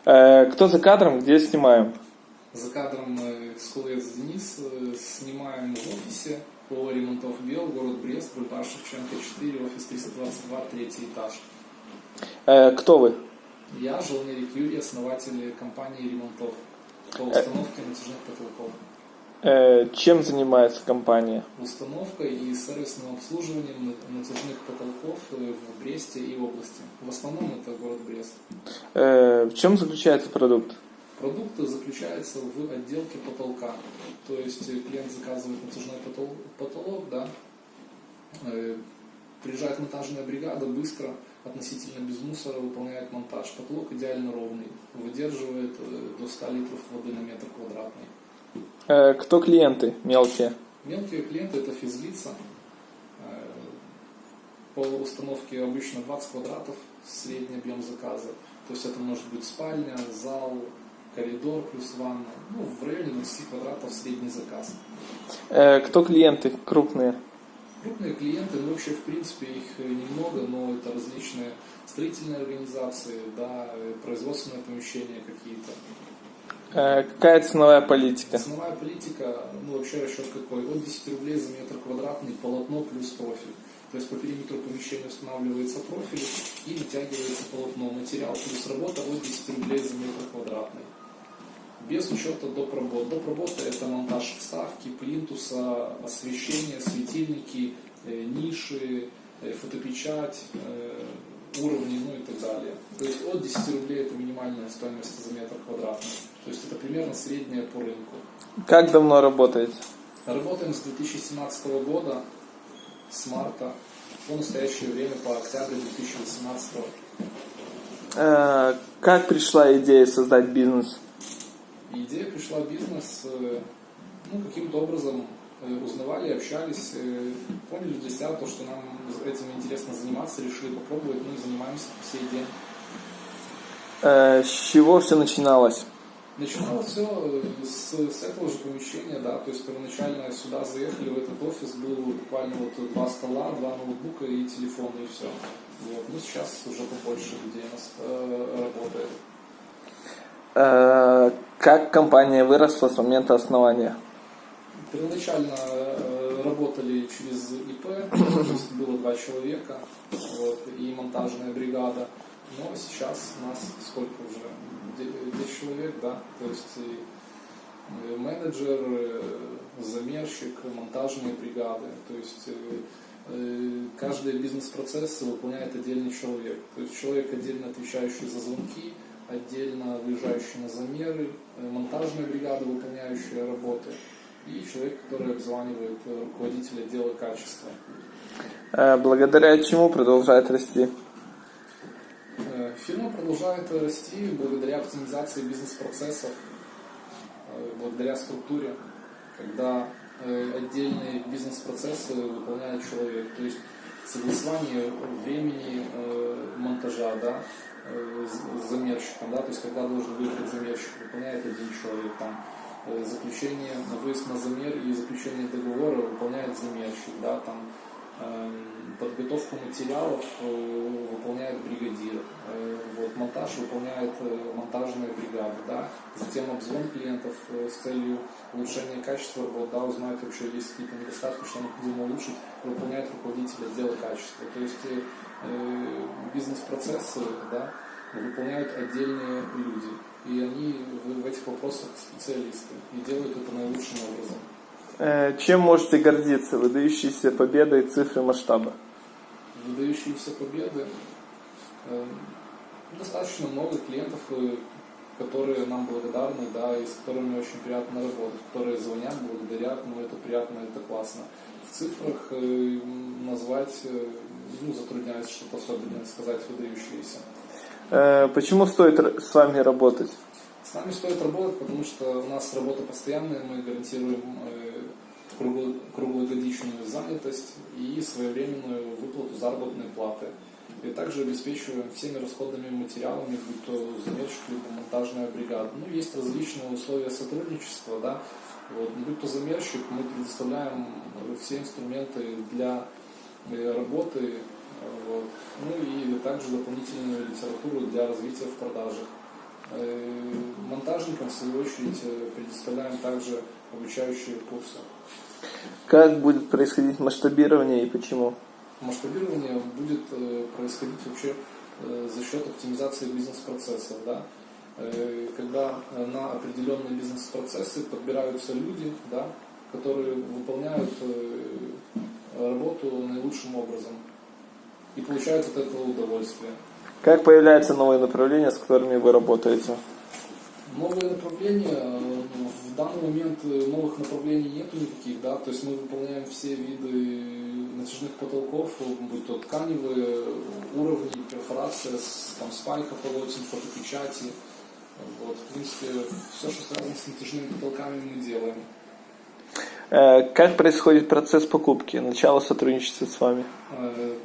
Кто за кадром, где снимаем? За кадром Скулец Денис, снимаем в офисе по ремонтов Бел, город Брест, бульвар Шевченко 4, офис 322, третий этаж. Кто вы? Я Желнерик Юрий, основатель компании ремонтов по установке натяжных потолков. Чем занимается компания? Установкой и сервисным обслуживанием натяжных потолков в Бресте и области. В основном это город Брест. В чем заключается продукт? Продукт заключается в отделке потолка. То есть клиент заказывает натяжной потолок, да, приезжает монтажная бригада, быстро, относительно без мусора выполняет монтаж. Потолок идеально ровный, выдерживает до 100 литров воды на метр квадратный. Кто клиенты мелкие? Мелкие клиенты это физлица. По установке обычно 20 квадратов средний объем заказа. То есть это может быть спальня, зал, коридор плюс ванна. Ну, в районе 20 квадратов средний заказ. Кто клиенты крупные? Крупные клиенты, ну вообще в принципе их немного, но это различные строительные организации, да, производственные помещения какие-то. Какая ценовая политика? Ценовая политика, ну вообще расчет какой? От 10 рублей за метр квадратный, полотно плюс профиль. То есть по периметру помещения устанавливается профиль и натягивается полотно. Материал плюс работа от 10 рублей за метр квадратный. Без учета доп. Работ. Доп. Работа это монтаж вставки, плинтуса, освещение, светильники, ниши, фотопечать, уровни, ну и так далее. То есть от 10 рублей это минимальная стоимость за метр квадратный. То есть это примерно средняя по рынку. Как давно работаете? Работаем с 2017 года, с марта, по настоящее время, по октябрь 2018. Как пришла идея создать бизнес? Идея пришла в бизнес, ну, каким-то образом узнавали, общались, поняли для себя то, что нам этим интересно заниматься, решили попробовать, ну и занимаемся по сей день. С чего все начиналось? Начиналось все с этого же помещения, да, то есть первоначально сюда заехали, в этот офис, было буквально вот 2 стола, 2 ноутбука и телефон, и все. Вот. Ну, сейчас уже побольше людей у нас работает. Как компания выросла с момента основания? Первоначально работали через ИП, то есть было 2 человека, вот, и монтажная бригада. Но сейчас у нас сколько уже? 10 человек, да, то есть и менеджер, замерщик, монтажные бригады, то есть каждый бизнес-процесс выполняет отдельный человек. То есть человек, отдельно отвечающий за звонки, отдельно выезжающий на замеры, монтажная бригада, выполняющая работы, и человек, который обзванивает руководителя отдела качества. Благодаря чему продолжает расти? Фирма продолжает расти благодаря оптимизации бизнес-процессов, благодаря структуре, когда отдельные бизнес-процессы выполняет человек. То есть согласование времени монтажа, да, с замерщиком, да, то есть когда должен выехать замерщик, выполняет один человек, там, заключение, выезд на замер и заключение договора выполняет замерщик, да, там, подготовку материалов выполняет бригадир, вот, монтаж выполняет монтажная бригада, да, затем обзвон клиентов с целью улучшения качества работ, да, узнать вообще, есть какие-то недостатки, что необходимо улучшить, выполняет руководитель отдела качества. То есть бизнес-процессы, да, выполняют отдельные люди, и они в этих вопросах специалисты и делают это наилучшим образом. Чем можете гордиться? Выдающиеся победы и цифры масштаба. Выдающиеся победы. Достаточно много клиентов, которые нам благодарны, да, и с которыми очень приятно работать, которые звонят, благодарят, ну это приятно, это классно. В цифрах назвать, ну, затрудняюсь что-то особенное сказать выдающиеся. Почему стоит с вами работать? С нами стоит работать, потому что у нас работа постоянная, мы гарантируем круглогодичную занятость и своевременную выплату заработной платы. И также обеспечиваем всеми расходными материалами, будь то замерщик, либо монтажная бригада. Ну, есть различные условия сотрудничества, да. Вот, будь то замерщик, мы предоставляем все инструменты для работы, вот. Ну и также дополнительную литературу для развития в продажах. Монтажникам, в свою очередь, предоставляем также обучающие курсы. Как будет происходить масштабирование и почему? Масштабирование будет происходить вообще за счет оптимизации бизнес-процессов. Да? Когда на определенные бизнес-процессы подбираются люди, да, которые выполняют работу наилучшим образом и получают от этого удовольствие. Как появляются новые направления, с которыми вы работаете? Новые направления, в данный момент новых направлений нету никаких, да, то есть мы выполняем все виды натяжных потолков, будь то тканевые, уровни, перфорация, там, спайка, полотен, фотопечати. Вот, в принципе, все, что связано с натяжными потолками, мы делаем. Как происходит процесс покупки, начало сотрудничества с вами?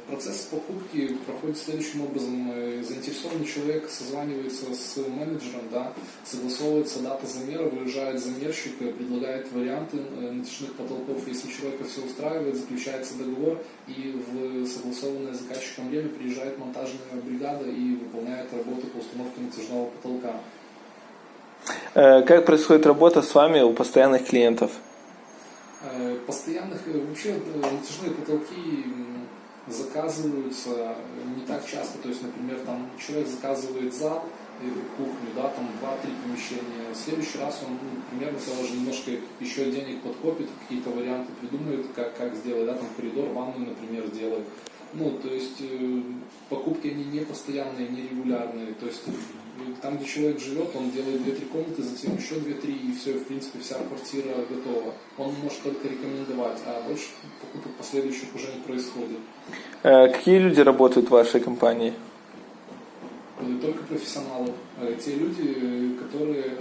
Процесс покупки проходит следующим образом. Заинтересованный человек созванивается с менеджером, да, согласовывается дата замера, выезжает замерщик, предлагает варианты натяжных потолков. Если человека все устраивает, заключается договор, и в согласованное с заказчиком время приезжает монтажная бригада и выполняет работу по установке натяжного потолка. Как происходит работа с вами у постоянных клиентов? Постоянных, вообще натяжные потолки заказываются не так часто, то есть, например, там человек заказывает зал, кухню, да, там 2-3 помещения, в следующий раз он, примерно того же немножко еще денег подкопит, какие-то варианты придумает, как сделать, да, там коридор, ванную, например, делает. Ну, то есть покупки они не постоянные, не регулярные, то есть там, где человек живет, он делает 2-3 комнаты, затем еще 2-3, и все, в принципе, вся квартира готова. Он может только рекомендовать, а больше покупок последующих уже не происходит. Какие люди работают в вашей компании? Только профессионалы. Те люди, которые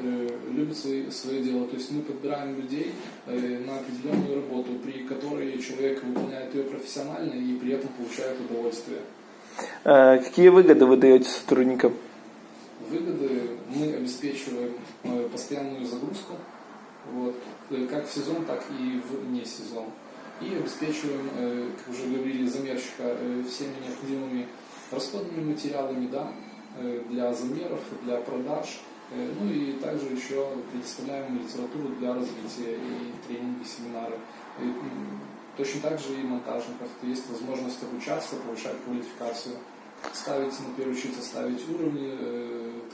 любят свое дело. То есть мы подбираем людей на определенную работу, при которой человек выполняет ее профессионально и при этом получает удовольствие. Какие выгоды вы даете сотрудникам? Выгоды мы обеспечиваем постоянную загрузку, вот, как в сезон, так и вне сезон. И обеспечиваем, как уже говорили, замерщика всеми необходимыми расходными материалами, да, для замеров, для продаж. Ну и также еще предоставляем литературу для развития и тренинги, семинары. И точно так же и монтажников. Есть возможность обучаться, повышать квалификацию. Ставить, например, учиться ставить уровни,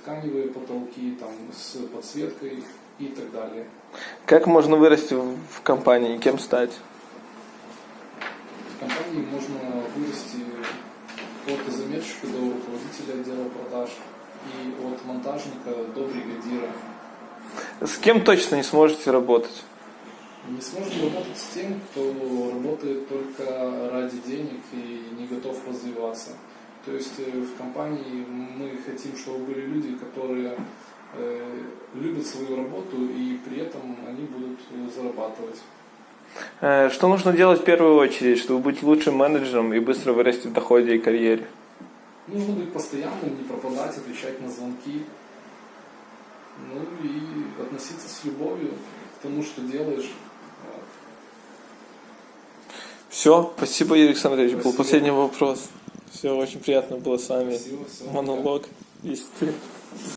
тканевые потолки там, с подсветкой и так далее. Как можно вырасти в компании, кем стать? В компании можно вырасти от замерщика до руководителя отдела продаж и от монтажника до бригадира. С кем точно не сможете работать? Не сможем работать с тем, кто работает только ради денег и не готов развиваться. То есть в компании мы хотим, чтобы были люди, которые любят свою работу и при этом они будут зарабатывать. Что нужно делать в первую очередь, чтобы быть лучшим менеджером и быстро вырасти в доходе и карьере? Нужно быть постоянным, не пропадать, отвечать на звонки. Ну и относиться с любовью к тому, что делаешь. Все, спасибо, Юрий Александрович. Спасибо. Был последний вопрос. Все, очень приятно было с вами. Спасибо, всего Монолог. Есть ты.